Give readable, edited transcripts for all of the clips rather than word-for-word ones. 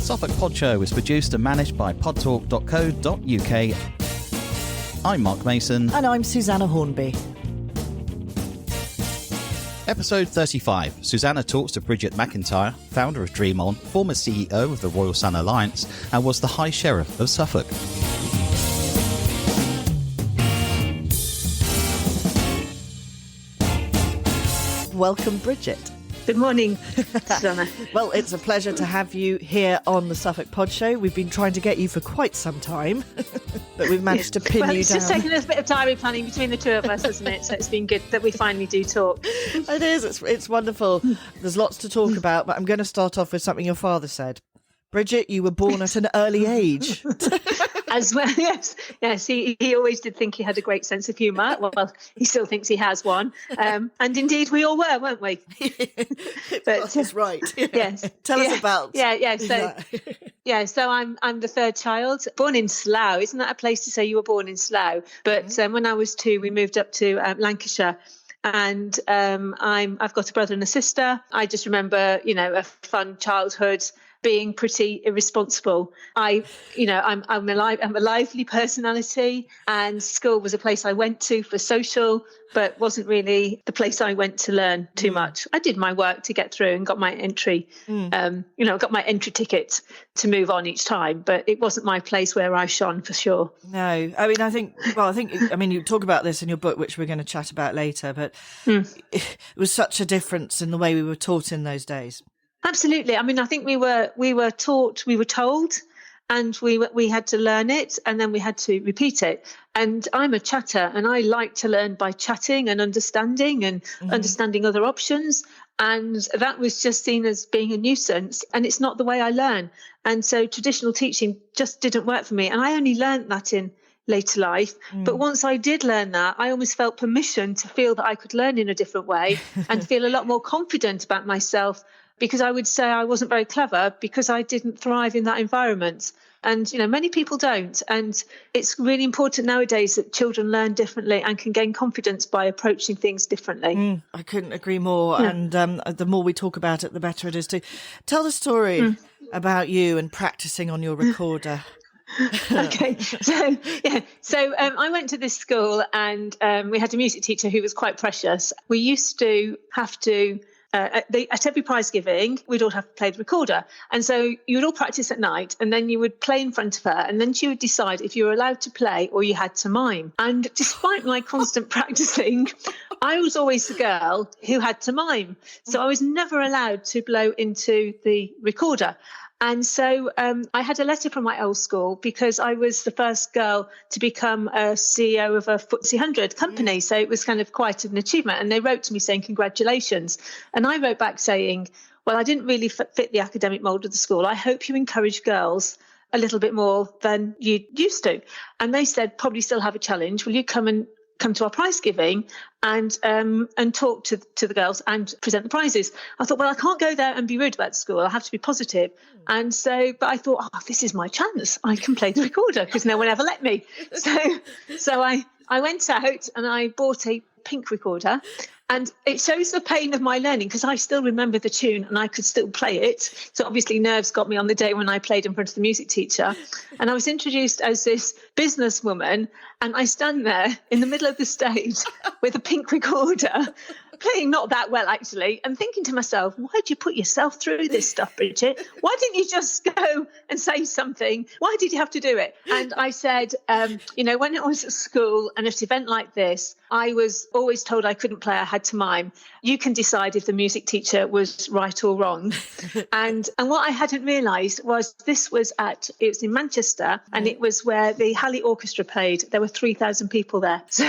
Suffolk Pod Show is produced and managed by podtalk.co.uk. I'm Mark Mason. And I'm Susanna Hornby. Episode 35. Susanna talks to Bridget McIntyre, founder of Dream On, former CEO of the Royal Sun Alliance, and was the High Sheriff of Suffolk. Welcome, Bridget. Good morning, Susanna. Well, it's a pleasure to have you here on the Suffolk Pod Show. We've been trying to get you for quite some time, but we've managed to pin you down. It's just taken us a bit of diary planning between the two of us, hasn't it? So it's been good that we finally do talk. It is. It's wonderful. There's lots to talk about, but I'm going to start off with something your father said. Bridget, you were born at an early age. As well, yes. He always did think he had a great sense of humour. Well, he still thinks he has one. And indeed, we all were, weren't we? But that's right. Yes. Tell us about. So I'm the third child, born in Slough. Isn't that a place to say you were born in Slough? But when I was 2, we moved up to Lancashire. And I've got a brother and a sister. I just remember, a fun childhood, being pretty irresponsible. I'm a lively personality, and school was a place I went to for social, but wasn't really the place I went to learn too much. I did my work to get through and got my entry, got my entry ticket to move on each time, but it wasn't my place where I shone for sure. No, I think you talk about this in your book, which we're going to chat about later, but it was such a difference in the way we were taught in those days. Absolutely. I mean, I think we were told, and we had to learn it, and then we had to repeat it. And I'm a chatter, and I like to learn by chatting and understanding other options. And that was just seen as being a nuisance, and it's not the way I learn. And so traditional teaching just didn't work for me. And I only learned that in later life. But once I did learn that, I almost felt permission to feel that I could learn in a different way and feel a lot more confident about myself, because I would say I wasn't very clever because I didn't thrive in that environment. And, many people don't. And it's really important nowadays that children learn differently and can gain confidence by approaching things differently. I couldn't agree more. Yeah. And the more we talk about it, the better it is too. Tell the story about you and practicing on your recorder. Okay, so I went to this school, and we had a music teacher who was quite precious. We used to have to at every prize giving, we'd all have to play the recorder. And so you would all practice at night, and then you would play in front of her, and then she would decide if you were allowed to play or you had to mime. And despite my constant practicing, I was always the girl who had to mime. So I was never allowed to blow into the recorder. And so I had a letter from my old school, because I was the first girl to become a CEO of a FTSE 100 company. So it was kind of quite an achievement. And they wrote to me saying, congratulations. And I wrote back saying, well, I didn't really fit the academic mould of the school. I hope you encourage girls a little bit more than you used to. And they said, probably still have a challenge. Will you come to our prize giving and talk to the girls and present the prizes? I thought, well, I can't go there and be rude about the school. I have to be positive. And so, but I thought, this is my chance. I can play the recorder because no one ever let me. So I went out and I bought a pink recorder. And it shows the pain of my learning, because I still remember the tune and I could still play it. So obviously nerves got me on the day when I played in front of the music teacher. And I was introduced as this businesswoman, and I stand there in the middle of the stage with a pink recorder, playing not that well, actually, and thinking to myself, why'd you put yourself through this stuff, Bridget? Why didn't you just go and say something? Why did you have to do it? And I said, when I was at school and at an event like this, I was always told I couldn't play, I had to mime. You can decide if the music teacher was right or wrong. And what I hadn't realised was it was in Manchester, and it was where the Halley Orchestra played. There were 3,000 people there. So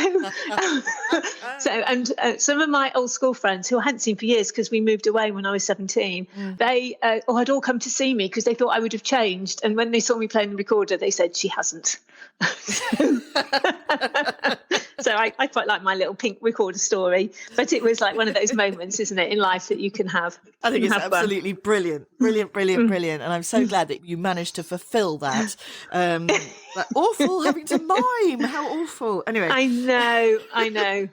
some of my old school friends who I hadn't seen for years, because we moved away when I was 17, they had all come to see me because they thought I would have changed. And when they saw me playing the recorder, they said, she hasn't. So I quite like my little pink recorder story, but it was like one of those moments, isn't it, in life that you can have. I think it's absolutely brilliant. And I'm so glad that you managed to fulfill that. That awful having to mime. How awful. Anyway. I know.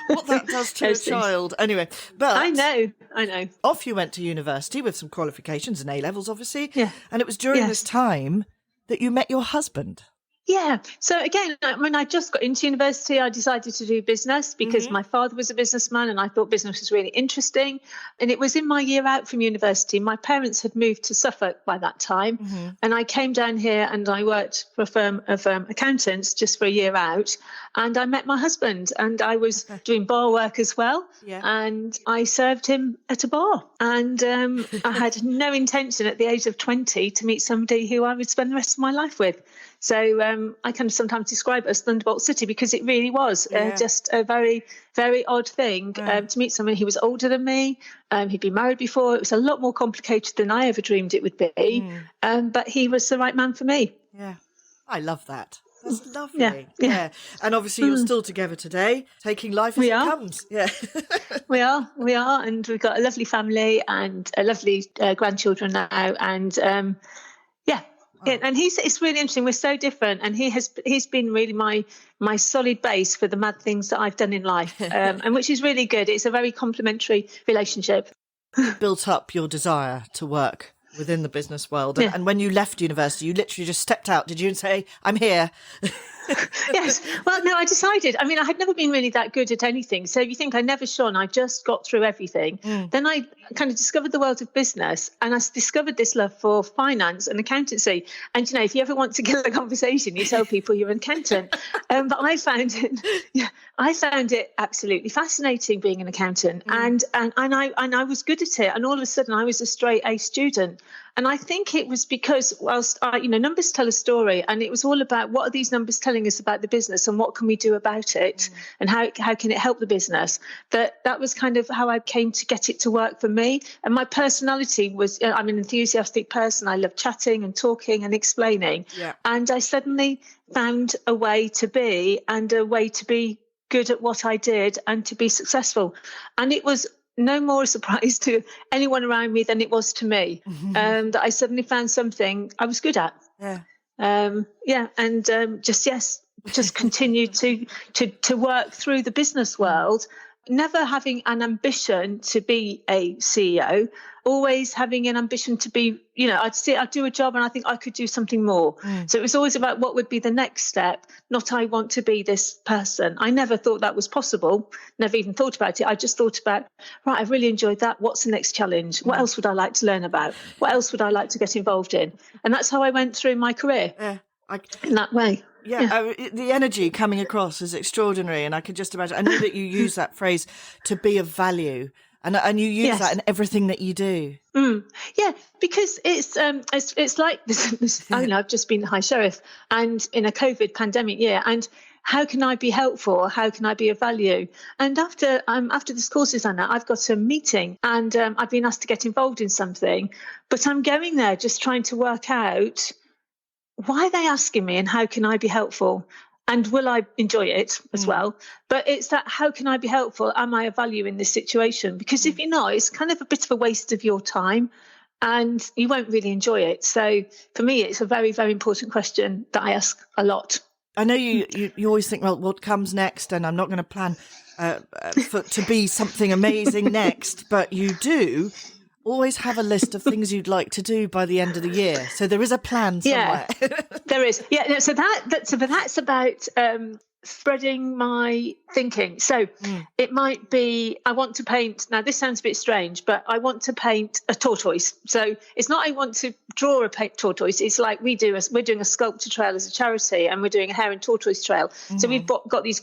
What that does to a child. Anyway, but I know. Off you went to university with some qualifications and A-levels, obviously. Yeah. And it was during this time that you met your husband. Yeah. So again, when I just got into university, I decided to do business because my father was a businessman and I thought business was really interesting. And it was in my year out from university. My parents had moved to Suffolk by that time. And I came down here and I worked for a firm of accountants just for a year out. And I met my husband and I was doing bar work as well. Yeah. And I served him at a bar. And I had no intention at the age of 20 to meet somebody who I would spend the rest of my life with. So I kind of sometimes describe it as Thunderbolt City because it really was just a very, very odd thing to meet someone who was older than me. He'd been married before. It was a lot more complicated than I ever dreamed it would be. But he was the right man for me. Yeah, I love that. That's lovely. Yeah. And obviously you're still together today, taking life as it comes. Yeah. We are. And we've got a lovely family and a lovely grandchildren now. And and it's really interesting. We're so different, and he's been really my solid base for the mad things that I've done in life, and which is really good. It's a very complementary relationship. You built up your desire to work within the business world, and when you left university, you literally just stepped out, did you, and say, "I'm here"? Yes. Well, no, I decided. I mean, I had never been really that good at anything. So if you think I never shone, I just got through everything. Then I kind of discovered the world of business and I discovered this love for finance and accountancy. And, you know, if you ever want to kill a conversation, you tell people you're an accountant. But I found it absolutely fascinating being an accountant. And I was good at it. And all of a sudden I was a straight A student. And I think it was because numbers tell a story, and it was all about what are these numbers telling us about the business and what can we do about it and how can it help the business. That was kind of how I came to get it to work for me. And my personality was, I'm an enthusiastic person. I love chatting and talking and explaining. Yeah. And I suddenly found a way to be good at what I did and to be successful. And it was no more a surprise to anyone around me than it was to me, that I suddenly found something I was good at. Just continued to work through the business world, never having an ambition to be a CEO, always having an ambition to be, I'd do a job and I think I could do something more. So it was always about what would be the next step, not I want to be this person. I never thought that was possible, never even thought about it. I just thought about, right, I've really enjoyed that. What's the next challenge? What else would I like to learn about? What else would I like to get involved in? And that's how I went through my career in that way. Yeah. The energy coming across is extraordinary. And I could just imagine, I know that you use that phrase to be of value. And you use that in everything that you do. Yeah, because it's like this. I don't know. I've just been High Sheriff, and in a COVID pandemic year, and how can I be helpful? How can I be of value? And after this course, Susanna, I've got a meeting, and I've been asked to get involved in something, but I'm going there just trying to work out why are they asking me, and how can I be helpful? And will I enjoy it as well? But it's that, how can I be helpful? Am I of value in this situation? Because if you're not, it's kind of a bit of a waste of your time and you won't really enjoy it. So for me, it's a very, very important question that I ask a lot. I know you always think, well, what comes next? And I'm not going to plan to be something amazing next, but you do always have a list of things you'd like to do by the end of the year. So there is a plan somewhere. Yeah, there is. Yeah, no, so that's about spreading my thinking. So it might be, I want to paint, now this sounds a bit strange, but I want to paint a tortoise. So it's not I want to draw a tortoise. It's like we're doing a sculpture trail as a charity, and we're doing a hare and tortoise trail. So we've got these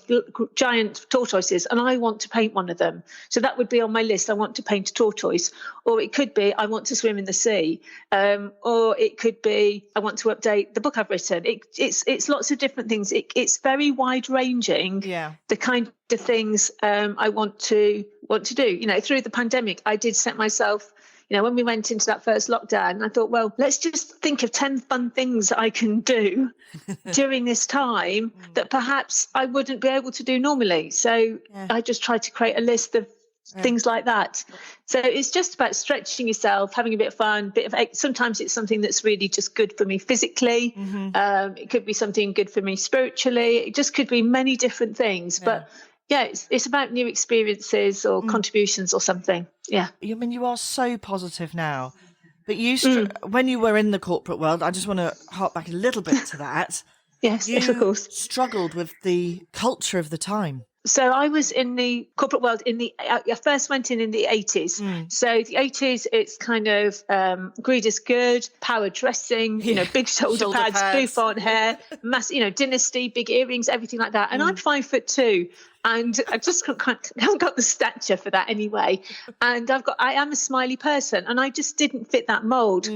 giant tortoises, and I want to paint one of them. So that would be on my list. I want to paint a tortoise. Or it could be I want to swim in the sea. Or it could be I want to update the book I've written. It's lots of different things. It's very wide ranging. Yeah. The kind of things I want to do. Through the pandemic, I did set myself, when we went into that first lockdown, I thought, well, let's just think of 10 fun things I can do during this time that perhaps I wouldn't be able to do normally. So I just tried to create a list of things like that. So it's just about stretching yourself, having a bit of fun, sometimes it's something that's really just good for me physically. It could be something good for me spiritually. It just could be many different things. But it's about new experiences or contributions or something. Yeah. I mean, you are so positive now, but when you were in the corporate world, I just want to hark back a little bit to that. Yes, you of course. Struggled with the culture of the time. So I was in the corporate world I first went in the 80s. So the 80s, it's kind of greed is good, power dressing, big shoulder pads, blue font hair, dynasty, big earrings, everything like that. And I'm 5'2", and I just haven't got the stature for that anyway. And I am a smiley person, and I just didn't fit that mold.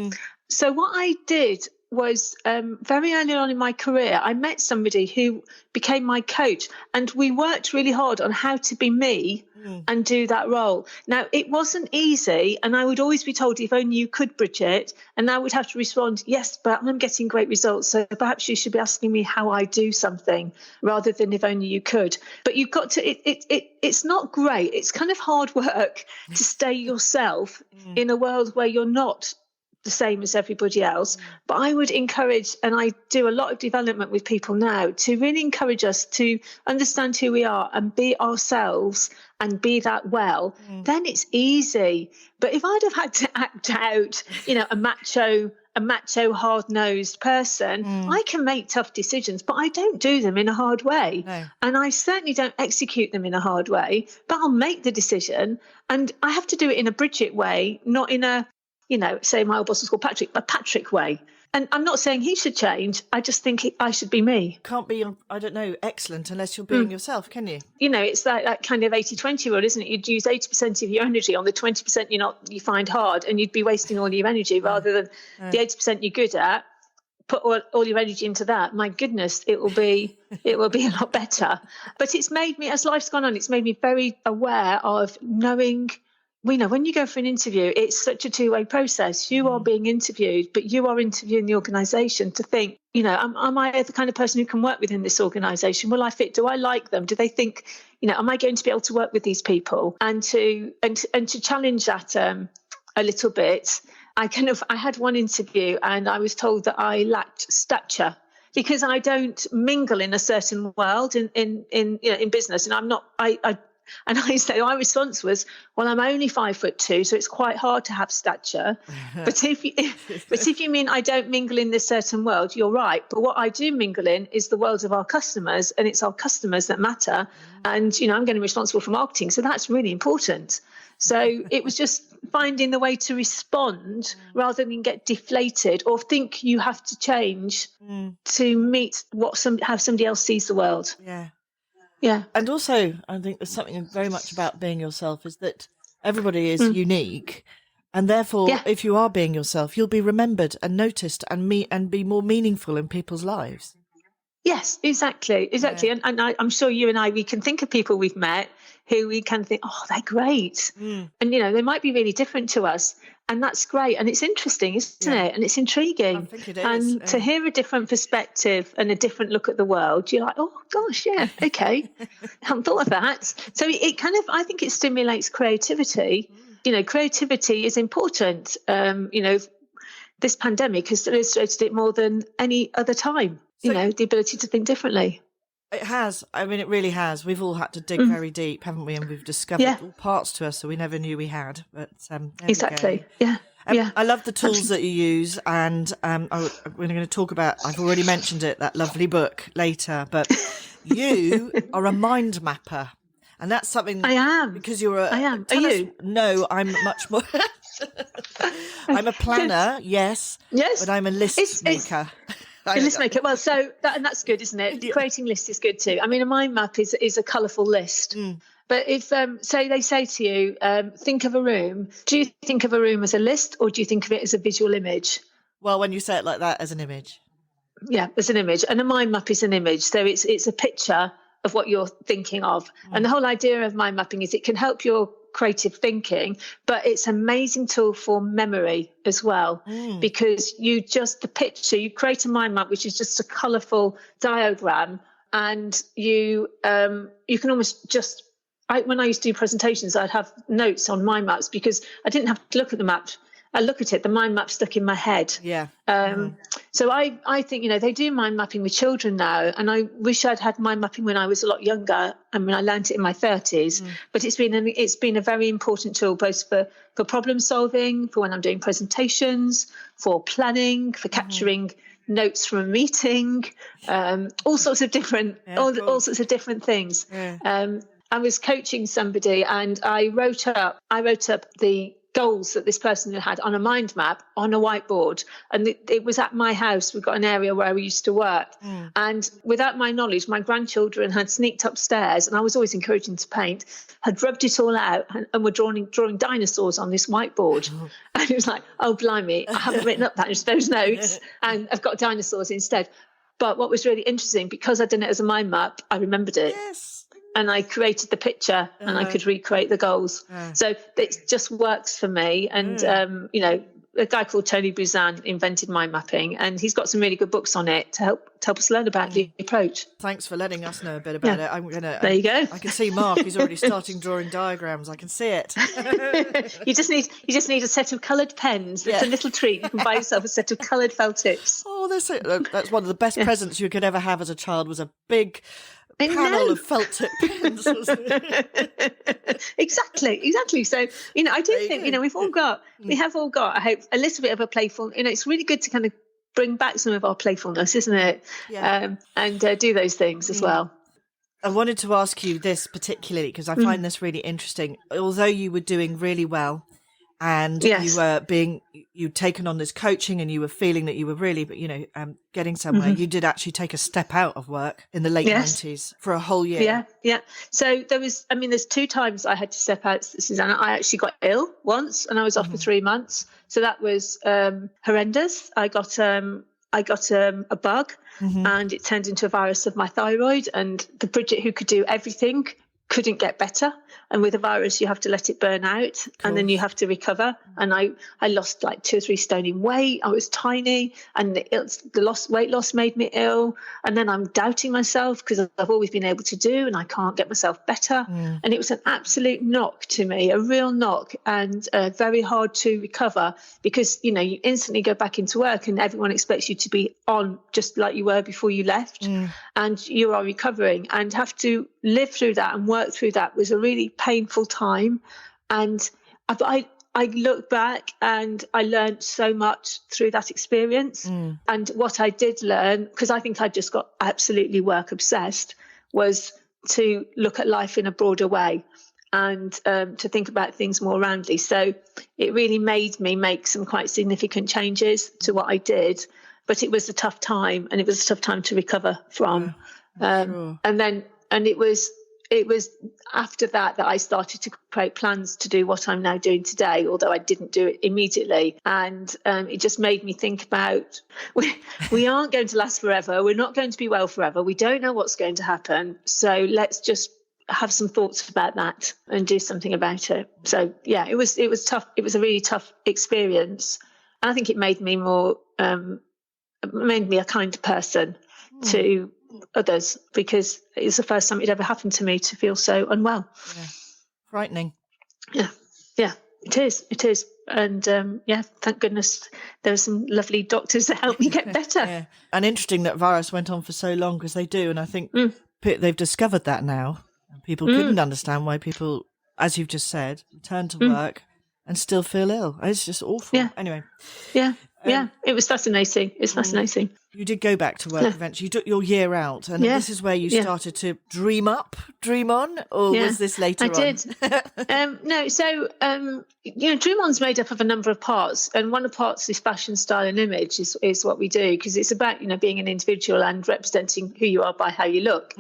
So what I did was very early on in my career, I met somebody who became my coach, and we worked really hard on how to be me and do that role. Now, it wasn't easy, and I would always be told, if only you could, Bridget, and I would have to respond, yes, but I'm getting great results, so perhaps you should be asking me how I do something rather than if only you could. But you've got to, it's not great. It's kind of hard work to stay yourself in a world where you're not the same as everybody else. But I would encourage, and I do a lot of development with people now, to really encourage us to understand who we are and be ourselves and be that well. Then it's easy. But if I'd have had to act out, a macho, hard-nosed person, I can make tough decisions, but I don't do them in a hard way. No. And I certainly don't execute them in a hard way, but I'll make the decision, and I have to do it in a Bridget way, not in a, say my old boss was called Patrick, a Patrick way. And I'm not saying he should change. I just think I should be me. Can't be, excellent unless you're being yourself, can you? It's that kind of 80-20 rule, isn't it? You'd use 80% of your energy on the 20% you find hard, and you'd be wasting all your energy rather than the 80% you're good at. Put all your energy into that. My goodness, it will be a lot better. But it's made me, as life's gone on, it's made me very aware of knowing. When you go for an interview, it's such a two-way process. You are being interviewed, but you are interviewing the organisation to think, am I the kind of person who can work within this organisation? Will I fit? Do I like them? Do they think, am I going to be able to work with these people? And to challenge that a little bit, I had one interview and I was told that I lacked stature because I don't mingle in a certain world in business, and I'm not. And I say, my response was, well, I'm only 5'2", so it's quite hard to have stature. But if you mean I don't mingle in this certain world, you're right. But what I do mingle in is the world of our customers, and it's our customers that matter. And, I'm going to be responsible for marketing, so that's really important. So it was just finding the way to respond rather than get deflated or think you have to change to meet how somebody else sees the world. Yeah. Yeah. And also, I think there's something very much about being yourself is that everybody is unique. And therefore, if you are being yourself, you'll be remembered and noticed and be more meaningful in people's lives. Yes, exactly. Yeah. And I'm sure you and we can think of people we've met who we can think, oh, they're great. And, they might be really different to us. And that's great. And it's interesting, isn't it? And it's intriguing. I think it is. And to hear a different perspective and a different look at the world, you're like, oh, gosh, yeah, okay. I haven't thought of that. So it kind of, I think it stimulates creativity. Creativity is important. This pandemic has illustrated it more than any other time, the ability to think differently. It has. I mean, it really has. We've all had to dig very deep, haven't we? And we've discovered all parts to us that we never knew we had. But exactly. Yeah. I love the tools that you use, and we're going to talk about. I've already mentioned it, that lovely book later. But you are a mind mapper, and that's something. I am because you're a. I am. Are you? No, I'm much more. I'm a planner, yes, but I'm a list maker. A list maker. Well, and that's good, isn't it? Yeah. Creating lists is good too. I mean, a mind map is a colourful list. But if they say to you, think of a room, do you think of a room as a list or do you think of it as a visual image? Well, when you say it like that, as an image. Yeah, as an image. And a mind map is an image. So it's a picture of what you're thinking of. And the whole idea of mind mapping is it can help your creative thinking, but it's an amazing tool for memory as well, because you create a mind map, which is just a colourful diagram, and you can almost just, when I used to do presentations, I'd have notes on mind maps because I didn't have to look at the map. I look at it, the mind map stuck in my head. Yeah. So I think, they do mind mapping with children now, and I wish I'd had mind mapping when I was a lot younger. I mean, I learned it in my 30s, but it's been a very important tool, both for problem solving, for when I'm doing presentations, for planning, for capturing notes from a meeting, all sorts of different things. Yeah. I was coaching somebody, and I wrote up the goals that this person had on a mind map on a whiteboard, and it was at my house. We've got an area where we used to work, and without my knowledge, my grandchildren had sneaked upstairs, and I was always encouraging to paint, had rubbed it all out, and were drawing dinosaurs on this whiteboard. And it was like, oh blimey, I haven't written up those notes, and I've got dinosaurs instead. But what was really interesting, because I'd done it as a mind map, I remembered it. Yes. And I created the picture, and I could recreate the goals. So it just works for me. And, a guy called Tony Buzan invented mind mapping, and he's got some really good books on it to help us learn about the approach. Thanks for letting us know a bit about it. There you go. I can see Mark. He's already starting drawing diagrams. I can see it. You just need a set of coloured pens. It's a little treat. You can buy yourself a set of coloured felt tips. Oh, that's one of the best presents you could ever have as a child, was a big panel of felt tip pens. Exactly. So, I do think, we have all got, I hope, a little bit of a playful, it's really good to kind of bring back some of our playfulness, isn't it? Yeah. And do those things as well. I wanted to ask you this particularly because I find this really interesting. Although you were doing really well, and you'd taken on this coaching, and you were feeling that you were really, getting somewhere. You did actually take a step out of work in the late 90s for a whole year. Yeah. So there's 2 times I had to step out, Susanna. I actually got ill once, and I was off for 3 months. So that was horrendous. I got a bug, and it turned into a virus of my thyroid. And the Bridget who could do everything couldn't get better. And with a virus, you have to let it burn out, and then you have to recover. And I lost like 2 or 3 stone in weight. I was tiny, and the weight loss made me ill. And then I'm doubting myself because I've always been able to do, and I can't get myself better. And it was an absolute knock to me, a real knock, and very hard to recover because, you instantly go back into work and everyone expects you to be on just like you were before you left. And you are recovering, and have to live through that and work through that was a really painful time. And I look back and I learned so much through that experience. And what I did learn, because I think I just got absolutely work obsessed, was to look at life in a broader way and to think about things more roundly. So it really made me make some quite significant changes to what I did. But it was a tough time, and it was a tough time to recover from. Sure. And it was after that I started to create plans to do what I'm now doing today, although I didn't do it immediately. And it just made me think about, we aren't going to last forever. We're not going to be well forever. We don't know what's going to happen. So let's just have some thoughts about that and do something about it. So yeah, it was tough. It was a really tough experience. And I think it made me made me a kinder person to others, because it's the first time it ever happened to me to feel so unwell. Frightening. Yeah, it is. And thank goodness there were some lovely doctors that helped me get better. And interesting that virus went on for so long, because they do, and I think they've discovered that now. People couldn't understand why people, as you've just said, return to work and still feel ill. It's just awful. Anyway. It was fascinating. It's fascinating. You did go back to work eventually. You took your year out, and this is where you started to dream on, or was this later on? I did. No, so, Dream On's made up of a number of parts, and one of the parts is fashion, style and image is what we do, because it's about, being an individual and representing who you are by how you look.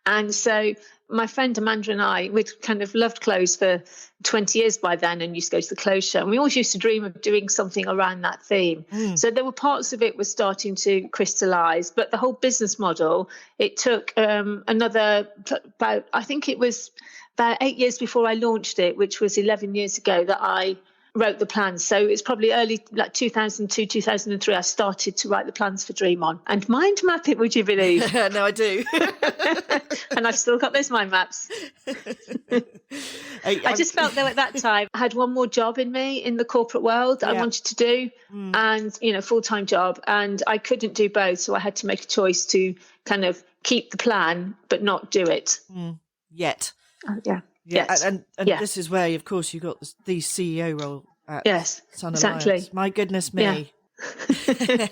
And so my friend Amanda and I, we'd kind of loved clothes for 20 years by then and used to go to the clothes show. And we always used to dream of doing something around that theme. So there were parts of it was starting to crystallize, but the whole business model, it took another about, I think it was about 8 years before I launched it, which was 11 years ago, that I wrote the plans. So it's probably early, like 2002, 2003, I started to write the plans for Dream On. And mind map it, would you believe? No, I do. And I've still got those mind maps. I just felt that at that time I had one more job in me in the corporate world that I wanted to do, and, you know, full-time job. And I couldn't do both. So I had to make a choice to kind of keep the plan, but not do it. Yet. Yeah. Yeah, Yes. and this is where, of course, you got the CEO role at Sun exactly. Alliance. My goodness me.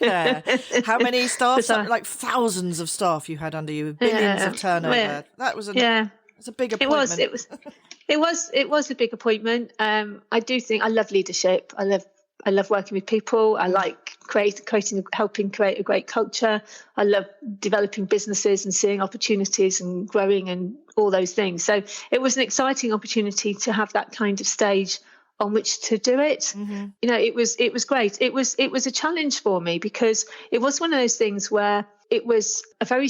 Yeah. How many staff? Like thousands of staff you had under you, billions of turnover. Yeah. That was it's a big appointment. It was a big appointment. I do think I love leadership. I love working with people. I like helping create a great culture. I love developing businesses and seeing opportunities and growing and all those things. So it was an exciting opportunity to have that kind of stage on which to do it. You know, it was great. It was a challenge for me because it was one of those things where it was it's a very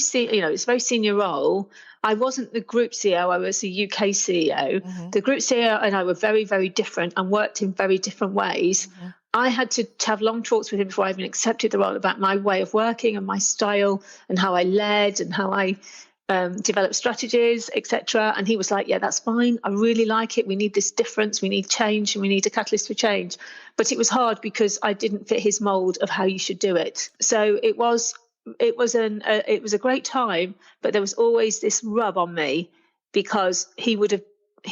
senior role. I wasn't the group CEO, I was the UK CEO. The group CEO and I were very, very different and worked in very different ways. I had to have long talks with him before I even accepted the role about my way of working and my style and how I led and how I developed strategies, etc. And he was like, yeah, that's fine. I really like it. We need this difference. We need change and we need a catalyst for change. But it was hard because I didn't fit his mold of how you should do it. So it was a great time, but there was always this rub on me because he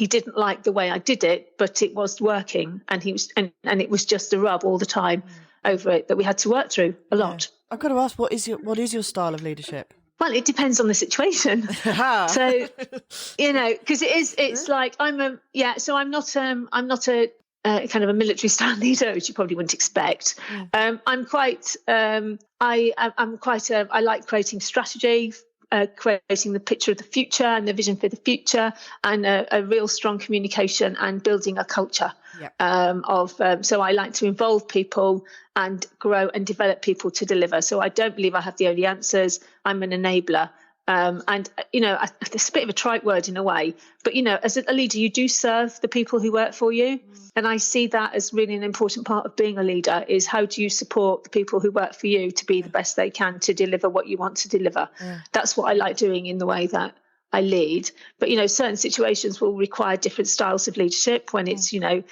didn't like the way I did it, but it was working, and and it was just a rub all the time over it that we had to work through a lot. I've got to ask, what is your style of leadership? Well, it depends on the situation. So, you know, because it's like I'm not a kind of a military style leader, which you probably wouldn't expect. I like creating strategy, creating the picture of the future and the vision for the future, and a real strong communication and building a culture so I like to involve people and grow and develop people to deliver. So I don't believe I have the only answers. I'm an enabler. And, you know, it's a bit of a trite word in a way, but, you know, as a leader, you do serve the people who work for you. And I see that as really an important part of being a leader is how do you support the people who work for you to be the best they can to deliver what you want to deliver. That's what I like doing in the way that I lead. But, you know, certain situations will require different styles of leadership when it's, you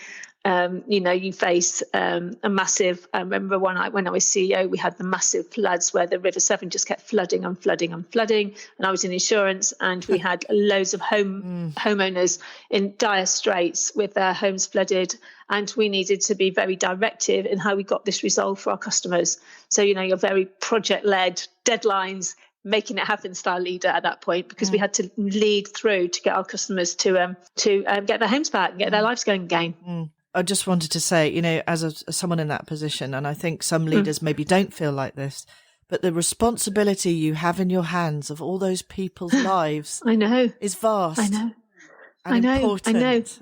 face a massive. I remember when I was CEO, we had the massive floods where the River Severn just kept flooding and flooding and flooding. And I was in insurance, and we had loads of homeowners in dire straits with their homes flooded. And we needed to be very directive in how we got this resolved for our customers. So, you know, you're very project-led, deadlines, making it happen style leader at that point, because we had to lead through to get our customers to get their homes back and get their lives going again. I just wanted to say, you know, as someone in that position, and I think some leaders maybe don't feel like this, but the responsibility you have in your hands of all those people's lives is vast. I know.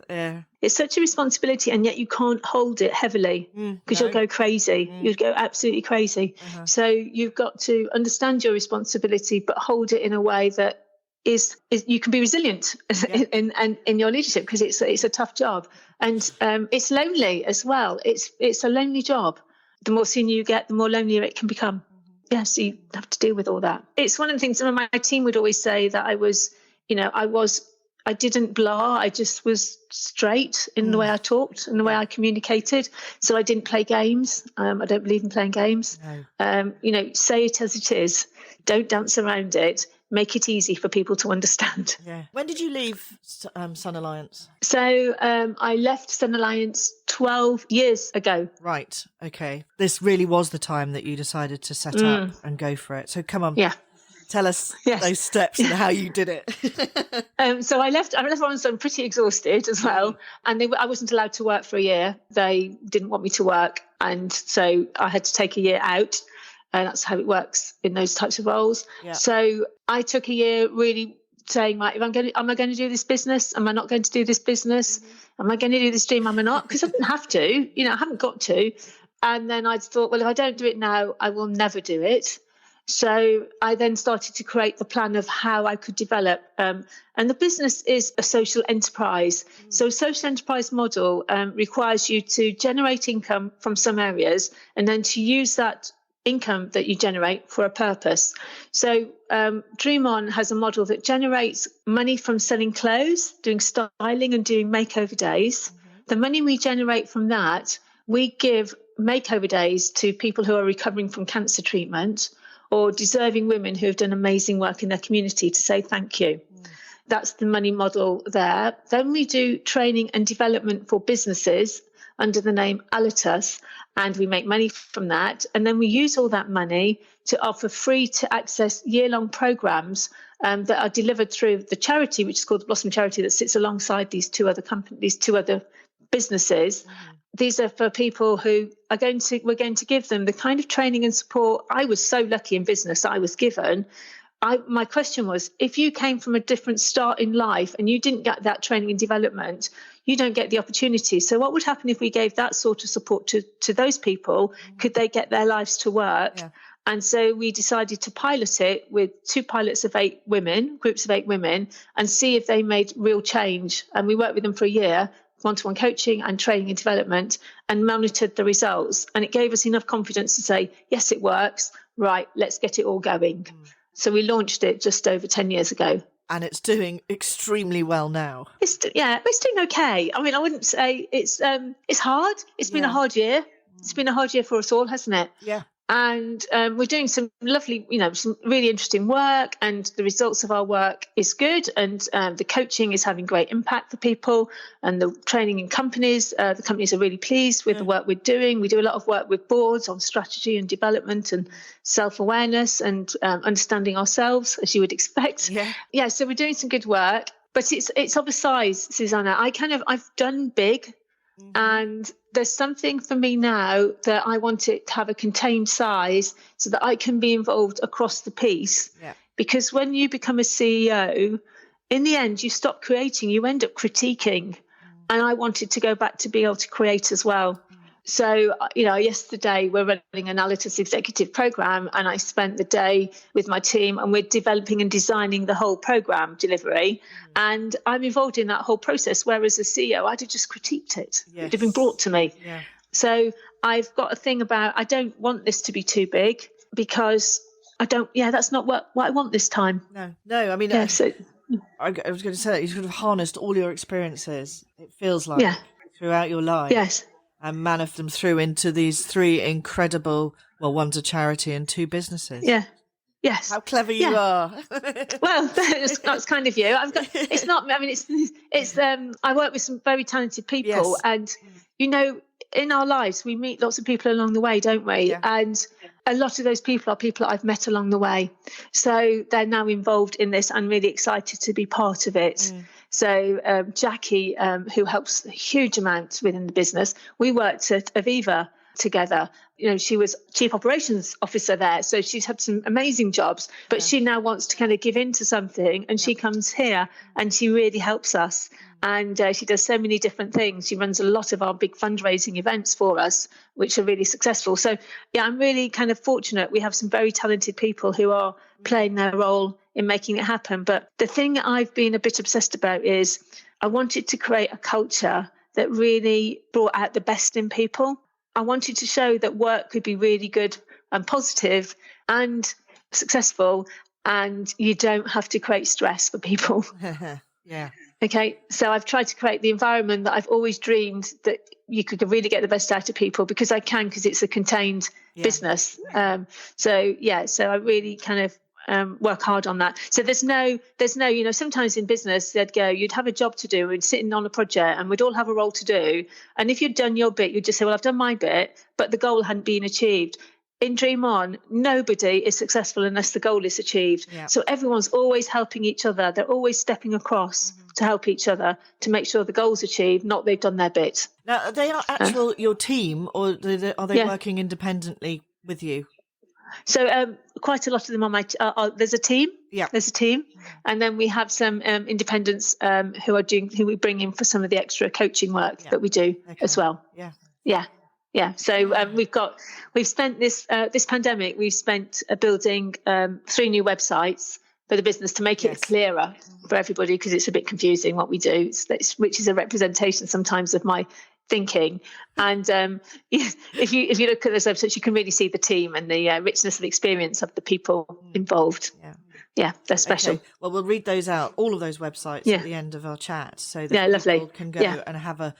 Yeah. It's such a responsibility, and yet you can't hold it heavily because you'll go crazy. You'd go absolutely crazy. So you've got to understand your responsibility, but hold it in a way that is you can be resilient in your leadership, because it's a tough job, and it's lonely as well. It's a lonely job. The more senior you get, the more lonelier it can become. So you have to deal with all that. It's one of the things. Some of my team would always say that I didn't blah. I just was straight in the way I talked and the way I communicated. So I didn't play games. I don't believe in playing games. No. Say it as it is. Don't dance around it. Make it easy for people to understand. When did you leave Sun Alliance? So I left Sun Alliance 12 years ago. Right. Okay. This really was the time that you decided to set up and go for it. So come on. Tell us those steps and how you did it. So I left on some pretty exhausted as well. And I wasn't allowed to work for a year. They didn't want me to work. And so I had to take a year out. And that's how it works in those types of roles. So I took a year really saying, right, am I going to do this business? Am I not going to do this business? Am I going to do this dream? Am I not? Because I didn't have to, I haven't got to. And then I thought, well, if I don't do it now, I will never do it. So I then started to create the plan of how I could develop. And the business is a social enterprise. So a social enterprise model requires you to generate income from some areas and then to use that income that you generate for a purpose. So Dream On has a model that generates money from selling clothes, doing styling and doing makeover days. The money we generate from that, we give makeover days to people who are recovering from cancer treatment or deserving women who have done amazing work in their community to say thank you. That's the money model there. Then we do training and development for businesses under the name Alitus, and we make money from that. And then we use all that money to offer free to access year-long programs that are delivered through the charity, which is called the Blossom Charity, that sits alongside these two other businesses. These are for people who we're going to give them the kind of training and support. I was so lucky in business I was given. My question was, if you came from a different start in life and you didn't get that training and development, you don't get the opportunity. So what would happen if we gave that sort of support to those people? Could they get their lives to work? Yeah. And so we decided to pilot it with 2 pilots of 8 women, groups of 8 women, and see if they made real change. And we worked with them for a year, one-to-one coaching and training and development, and monitored the results. And it gave us enough confidence to say, yes, it works. Right, let's get it all going. So we launched it just over 10 years ago. And it's doing extremely well now. It's doing okay. I mean, I wouldn't say it's hard. It's been a hard year. It's been a hard year for us all, hasn't it? Yeah. And we're doing some lovely, some really interesting work, and the results of our work is good. And the coaching is having great impact for people, and the training in companies. The companies are really pleased with the work we're doing. We do a lot of work with boards on strategy and development and self-awareness and understanding ourselves, as you would expect. Yeah. So we're doing some good work, but it's of a size, Susanna. I've done big. And there's something for me now that I want it to have a contained size so that I can be involved across the piece. Yeah. Because when you become a CEO, in the end, you stop creating, you end up critiquing. And I wanted to go back to be able to create as well. So, yesterday we're running an Alitus executive program, and I spent the day with my team, and we're developing and designing the whole program delivery. And I'm involved in that whole process, whereas as CEO, I'd have just critiqued it. Yes. It had been brought to me. Yeah. So I've got a thing about, I don't want this to be too big, because that's not what I want this time. No. I mean, I was going to say that you sort of harnessed all your experiences, it feels like, throughout your life. Yes. And managed them through into these 3 incredible, one's a charity and 2 businesses. Yeah. Yes. How clever you are. Well, that's kind of you. I work with some very talented people, and, in our lives, we meet lots of people along the way, don't we? Yeah. And a lot of those people are people that I've met along the way. So they're now involved in this and really excited to be part of it. So Jackie, who helps a huge amount within the business, we worked at Aviva together. She was Chief Operations Officer there, so she's had some amazing jobs, but she now wants to kind of give in to something, and she comes here and she really helps us. And she does so many different things. She runs a lot of our big fundraising events for us, which are really successful. So, I'm really kind of fortunate. We have some very talented people who are playing their role in making it happen. But the thing I've been a bit obsessed about is I wanted to create a culture that really brought out the best in people. I wanted to show that work could be really good and positive and successful, and you don't have to create stress for people. Yeah. Okay, so I've tried to create the environment that I've always dreamed that you could really get the best out of people, because it's a contained business. So I really kind of work hard on that. So there's no, sometimes in business you'd have a job to do and sitting on a project, and we'd all have a role to do. And if you'd done your bit, you'd just say, well, I've done my bit, but the goal hadn't been achieved. In Dream On, nobody is successful unless the goal is achieved. Yeah. So everyone's always helping each other. They're always stepping across to help each other to make sure the goal's achieved, not they've done their bit. Now, are they your team, or are they working independently with you? So quite a lot of them on my. There's a team. Yeah. There's a team, and then we have some independents who we bring in for some of the extra coaching work that we do as well. Yeah. Yeah. Yeah. So we've spent this pandemic. We've spent building 3 new websites for the business to make it clearer for everybody, because it's a bit confusing what we do, which is a representation sometimes of my thinking. And if you look at those websites, you can really see the team and the richness of experience of the people involved. Yeah, they're special. Okay. Well, we'll read those out, all of those websites at the end of our chat, so that people can go and have a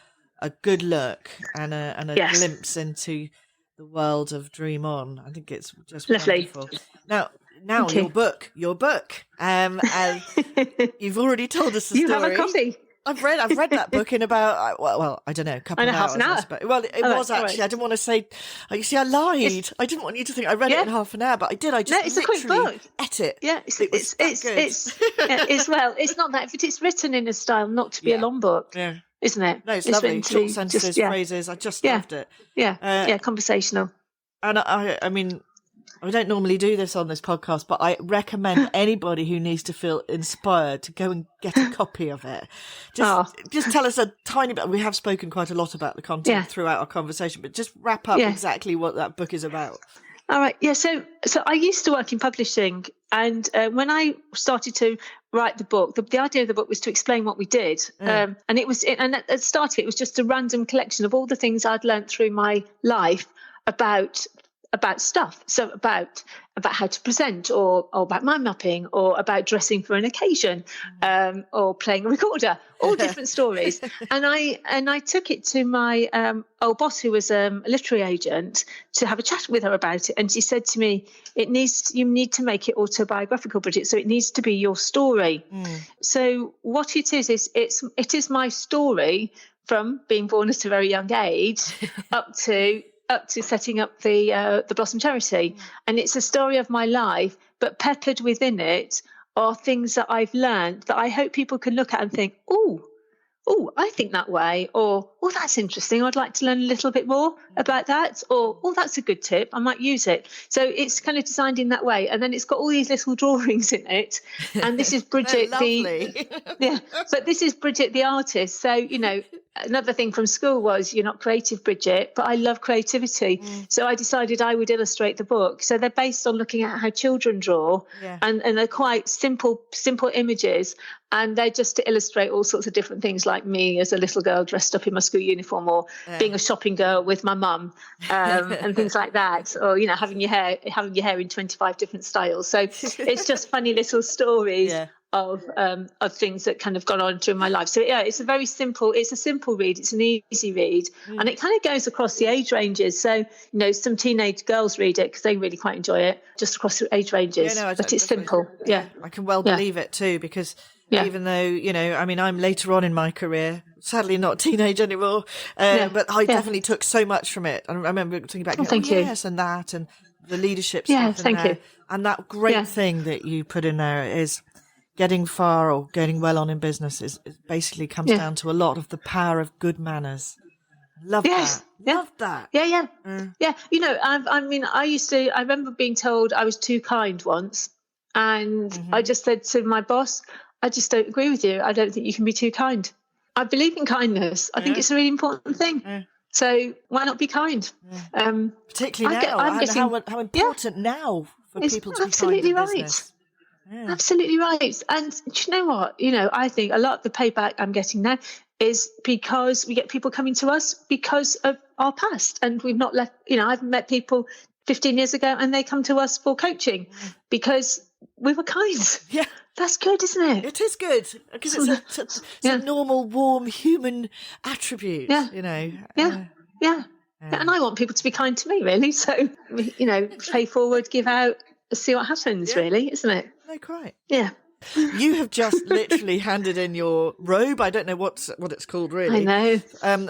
good look and a glimpse into the world of Dream On. I think it's just wonderful. Now your book. And you've already told us the story. You have a coffee. I've read that book in about, I don't know, a couple of hours. Half an hour. Well, it was actually. Right. I didn't want to say. You see, I lied. I didn't want you to think I read it in half an hour, but I did. I just it's a quick book. Ate it. Yeah, it's well. It's not that, but it's written in a style not to be a long book. Yeah. Isn't it? No, it's lovely. Short sentences, phrases. I just loved it. Yeah, conversational. And I mean, I don't normally do this on this podcast, but I recommend anybody who needs to feel inspired to go and get a copy of it. Just tell us a tiny bit. We have spoken quite a lot about the content throughout our conversation, but just wrap up exactly what that book is about. All right. Yeah. So I used to work in publishing, and when I started to write the book, the idea of the book was to explain what we did. And at the start of it was just a random collection of all the things I'd learned through my life about stuff. So about how to present, or about mind mapping, or about dressing for an occasion, or playing a recorder, all different stories. And I took it to my old boss, who was a literary agent, to have a chat with her about it. And she said to me, you need to make it autobiographical, Bridget. So it needs to be your story. So what it is it is my story from being born at a very young age up to setting up the Blossom Charity. And it's a story of my life, but peppered within it are things that I've learned that I hope people can look at and think, oh, I think that way, or, oh, that's interesting. I'd like to learn a little bit more about that, or, oh, that's a good tip. I might use it. So it's kind of designed in that way. And then it's got all these little drawings in it. And this is Bridget, but this is Bridget, the artist. So, another thing from school was, you're not creative, Bridget, but I love creativity. So I decided I would illustrate the book. So they're based on looking at how children draw, and they're quite simple images. And they're just to illustrate all sorts of different things, like me as a little girl dressed up in my school uniform, or being a shopping girl with my mum, and things like that, or having your hair in 25 different styles. So it's just funny little stories of things that kind of gone on through my life. So it's a simple read. It's an easy read, and it kind of goes across the age ranges. So some teenage girls read it because they really quite enjoy it, just across the age ranges. But it's simple. I can believe it too, because. Even though, I'm later on in my career, sadly not a teenage anymore, but I definitely took so much from it. I remember thinking back, and that, and the leadership stuff in there. And that great thing that you put in there is getting far or getting well on in business is basically comes down to a lot of the power of good manners. Love that. Love that. Yeah. I remember being told I was too kind once, and I just said to my boss, I just don't agree with you. I don't think you can be too kind. I believe in kindness. I think it's a really important thing. So why not be kind? Particularly now. How important now for people to be kind in business. Absolutely right. And do you know what? I think a lot of the payback I'm getting now is because we get people coming to us because of our past. And we've not left, I've met people 15 years ago and they come to us for coaching because we were kind. Yeah. That's good, isn't it? It is good, because it's a normal, warm human attribute, Yeah. And I want people to be kind to me, really. So, pay forward, give out, see what happens, really, isn't it? No, quite. Yeah. You have just literally handed in your robe. I don't know what it's called, really. I know.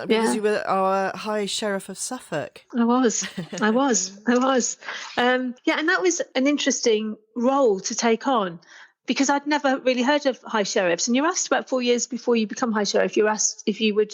Because you were our High Sheriff of Suffolk. I was. And that was an interesting role to take on, because I'd never really heard of High Sheriffs. And you're asked about 4 years before you become High Sheriff, you're asked if you would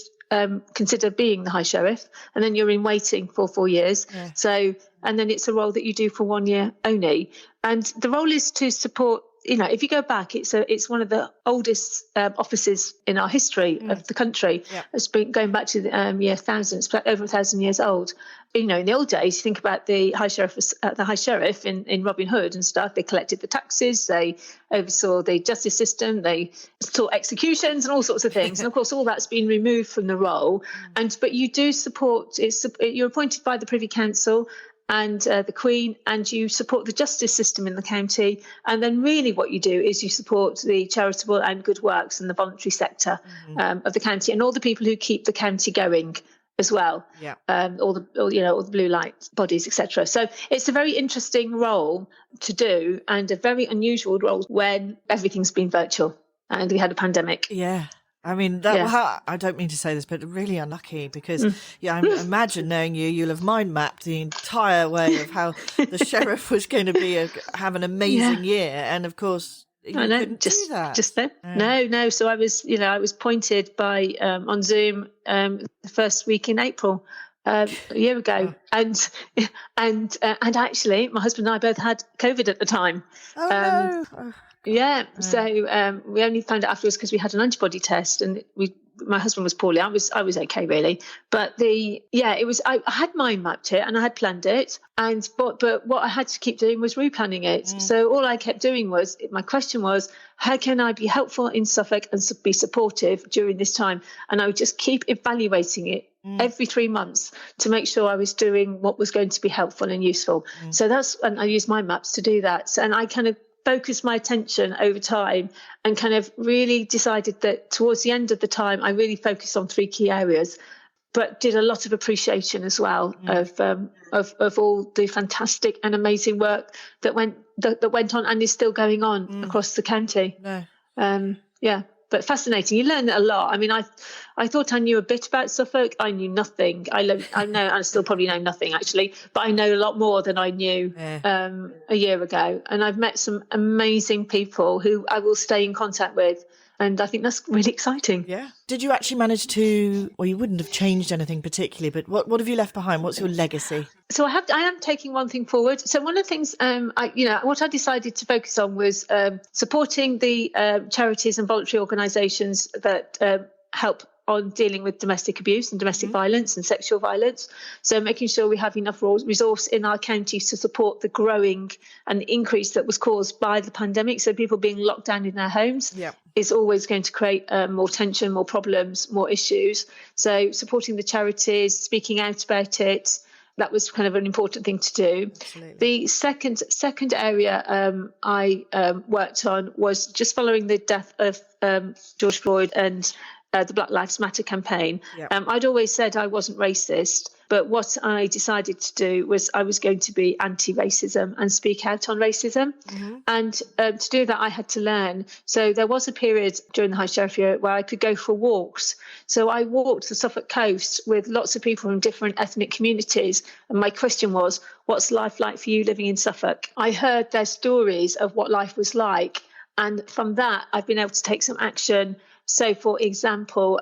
consider being the High Sheriff, and then you're in waiting for 4 years. Yeah. So, and then it's a role that you do for 1 year only. And the role is to support, if you go back, it's one of the oldest offices in our history of the country. Yeah. It's been going back to the year 1000. It's over 1,000 years old. In the old days, you think about the High Sheriff in Robin Hood and stuff. They collected the taxes, they oversaw the justice system, they saw executions and all sorts of things. And of course, all that's been removed from the role. But you do support. You're appointed by the Privy Council and the Queen, and you support the justice system in the county. And then really what you do is you support the charitable and good works and the voluntary sector of the county, and all the people who keep the county going as well. Yeah. All the blue light bodies, etc. So it's a very interesting role to do, and a very unusual role when everything's been virtual and we had a pandemic. Yeah. I mean, I don't mean to say this, but really unlucky because, I imagine knowing you'll have mind mapped the entire way of how the sheriff was going to have an amazing year, and of course, you couldn't do that. Just then, no. So I was pointed by on Zoom the first week in April. A year ago, and actually, my husband and I both had COVID at the time. Oh no! Yeah, so we only found out afterwards because we had an antibody test, and my husband was poorly. I was okay really, but it was. I had mind mapped it and I had planned it, but what I had to keep doing was replanning it. So all I kept doing was, my question was, how can I be helpful in Suffolk and be supportive during this time? And I would just keep evaluating it every 3 months to make sure I was doing what was going to be helpful and useful. So and I used mind maps to do that. And I kind of focused my attention over time and kind of really decided that towards the end of the time, I really focused on 3 key areas, but did a lot of appreciation as well of all the fantastic and amazing work that went on and is still going on across the county. But fascinating. You learn a lot. I mean, I thought I knew a bit about Suffolk. I knew nothing. I still probably know nothing actually, but I know a lot more than I knew a year ago. And I've met some amazing people who I will stay in contact with. And I think that's really exciting. Yeah. Did you actually manage to, or you wouldn't have changed anything particularly, but what have you left behind? What's your legacy? So I am taking one thing forward. So one of the things, what I decided to focus on was supporting the charities and voluntary organisations that help on dealing with domestic abuse and domestic violence and sexual violence. So making sure we have enough resource in our counties to support the growing and the increase that was caused by the pandemic. So people being locked down in their homes is always going to create more tension, more problems, more issues. So supporting the charities, speaking out about it, that was kind of an important thing to do. Absolutely. The second area I worked on was just following the death of George Floyd and the Black Lives Matter campaign. I'd always said I wasn't racist, but what I decided to do was I was going to be anti-racism and speak out on racism. And to do that, I had to learn. So there was a period during the High Sheriff year where I could go for walks. So I walked the Suffolk coast with lots of people from different ethnic communities. And my question was, what's life like for you living in Suffolk? I heard their stories of what life was like. And from that, I've been able to take some action. So, for example,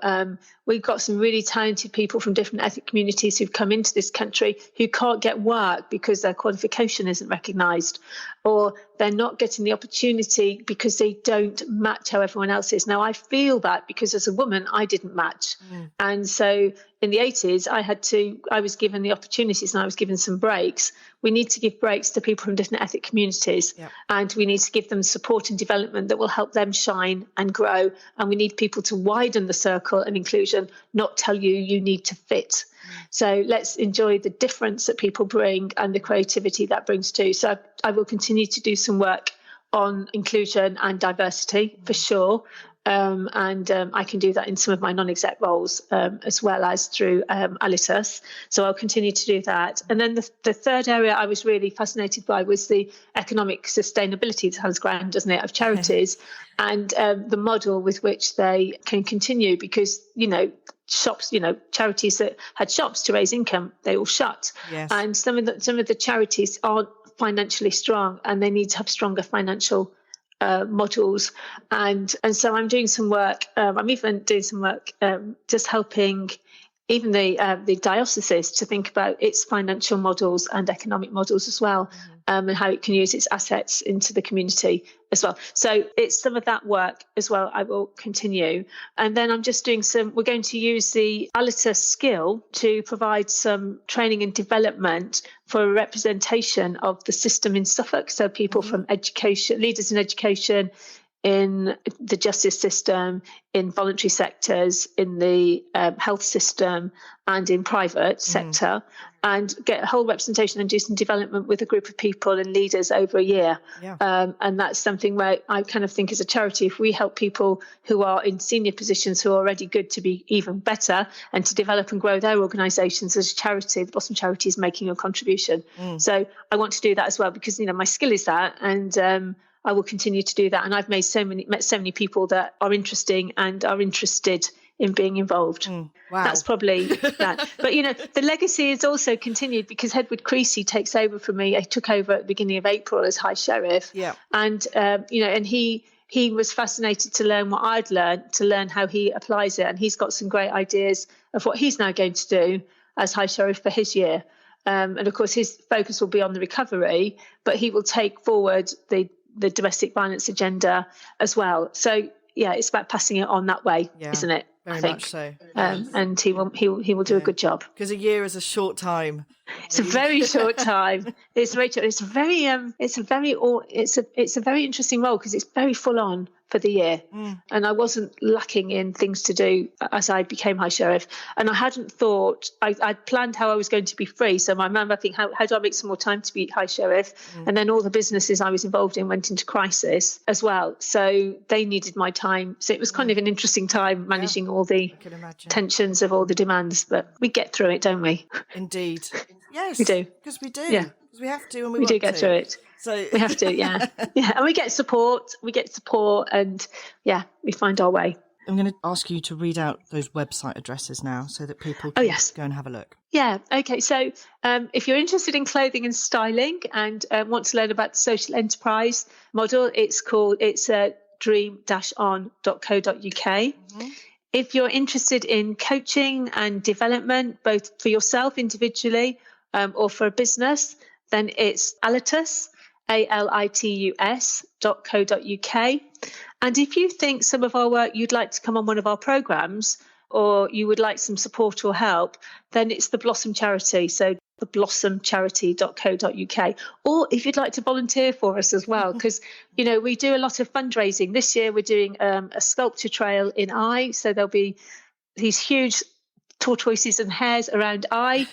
we've got some really talented people from different ethnic communities who've come into this country who can't get work because their qualification isn't recognised, or they're not getting the opportunity because they don't match how everyone else is. Now, I feel that because as a woman, I didn't match. And so in the 80s, I was given the opportunities and I was given some breaks. We need to give breaks to people from different ethnic communities, and we need to give them support and development that will help them shine and grow. And we need people to widen the circle and inclusion, not tell you need to fit. So let's enjoy the difference that people bring and the creativity that brings too. So I will continue to do some work on inclusion and diversity for sure. I can do that in some of my non-exec roles as well as through Alitus. So I'll continue to do that. And then the third area I was really fascinated by was the economic sustainability, it sounds grand, doesn't it, of charities and the model with which they can continue because, shops, charities that had shops to raise income, they all shut. Yes. And some of the charities aren't financially strong and they need to have stronger financial models, and so I'm doing some work. I'm even doing some work just helping even the diocese to think about its financial models and economic models as well, and how it can use its assets into the community as well. So it's some of that work as well I will continue. And then I'm just doing we're going to use the Alitus skill to provide some training and development for a representation of the system in Suffolk. So people from education, leaders in education, in the justice system, in voluntary sectors, in the health system, and in private sector, and get a whole representation and do some development with a group of people and leaders over a year. And that's something where I kind of think as a charity, if we help people who are in senior positions who are already good to be even better and to develop and grow their organisations as a charity, the Blossom Charity is making a contribution. So I want to do that as well because, my skill is that, and I will continue to do that. And I've met so many people that are interesting and are interested in being involved. Wow. That's probably that. But, the legacy is also continued because Edward Creasy takes over from me. He took over at the beginning of April as High Sheriff. Yeah. And, and he was fascinated to learn what I'd learned, to learn how he applies it. And he's got some great ideas of what he's now going to do as High Sheriff for his year. And of course, his focus will be on the recovery, but he will take forward the domestic violence agenda as well. So yeah, it's about passing it on that way, isn't it? Very much so. And he will do a good job. Because a year is a short time. It's a very short time. It's very short. It's a very interesting role because it's very full on for the year. And I wasn't lacking in things to do as I became High Sheriff. And I hadn't thought, I'd planned how I was going to be free. So my mum, I think, how do I make some more time to be High Sheriff? And then all the businesses I was involved in went into crisis as well. So they needed my time. So it was kind of an interesting time managing all the tensions of all the demands. But we get through it, don't we? Indeed. Yes. We do. Because we do. Yeah. Because we have to and we do want get to. through it. So we have to, yeah. And we get support, and we find our way. I'm going to ask you to read out those website addresses now so that people can go and have a look. Yeah, okay. So if you're interested in clothing and styling and want to learn about the social enterprise model, it's dream-on.co.uk. If you're interested in coaching and development, both for yourself individually or for a business, then it's Alitus, alitus.co.uk. And if you think some of our work you'd like to come on one of our programmes or you would like some support or help, then it's the Blossom Charity. So the blossomcharity.co.uk. Or if you'd like to volunteer for us as well, because, we do a lot of fundraising. This year we're doing a sculpture trail in Eye. So there'll be these huge tortoises and hares around Eye,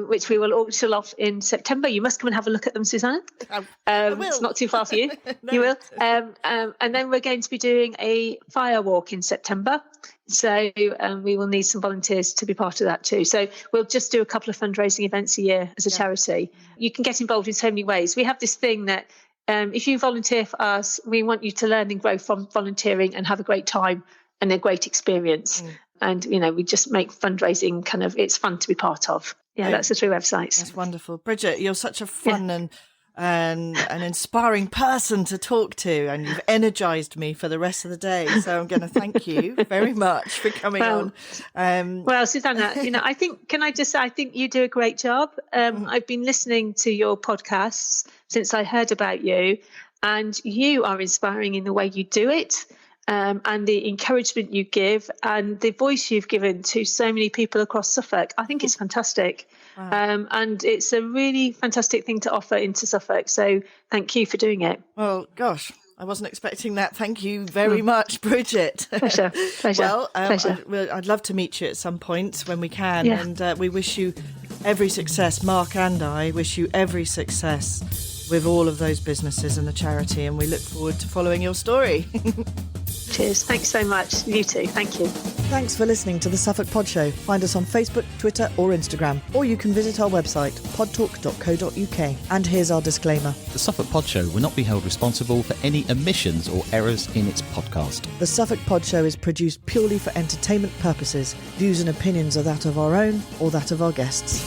which we will auction off in September. You must come and have a look at them, Susanna. I will. It's not too far for you. No. You will. And then we're going to be doing a fire walk in September. So we will need some volunteers to be part of that too. So we'll just do a couple of fundraising events a year as a charity. You can get involved in so many ways. We have this thing that if you volunteer for us, we want you to learn and grow from volunteering and have a great time and a great experience. And, we just make fundraising it's fun to be part of. Yeah, that's the three websites. That's wonderful. Bridget, you're such a fun and an inspiring person to talk to, and you've energised me for the rest of the day. So I'm going to thank you very much for coming on. Well, Susanna, I think you do a great job. I've been listening to your podcasts since I heard about you, and you are inspiring in the way you do it. And the encouragement you give and the voice you've given to so many people across Suffolk. I think it's fantastic. Wow. And it's a really fantastic thing to offer into Suffolk. So thank you for doing it. Well, gosh, I wasn't expecting that. Thank you very much, Bridget. Pleasure. Well, Pleasure. I'd love to meet you at some point when we can. Yeah. And we wish you every success. Mark and I wish you every success with all of those businesses and the charity. And we look forward to following your story. Cheers. Thanks so much. You too. Thank you. Thanks for listening to the Suffolk Pod Show. Find us on Facebook, Twitter or Instagram, or you can visit our website, podtalk.co.uk. And here's our disclaimer. The Suffolk Pod Show will not be held responsible for any omissions or errors in its podcast. The Suffolk Pod Show is produced purely for entertainment purposes. Views and opinions are that of our own or that of our guests.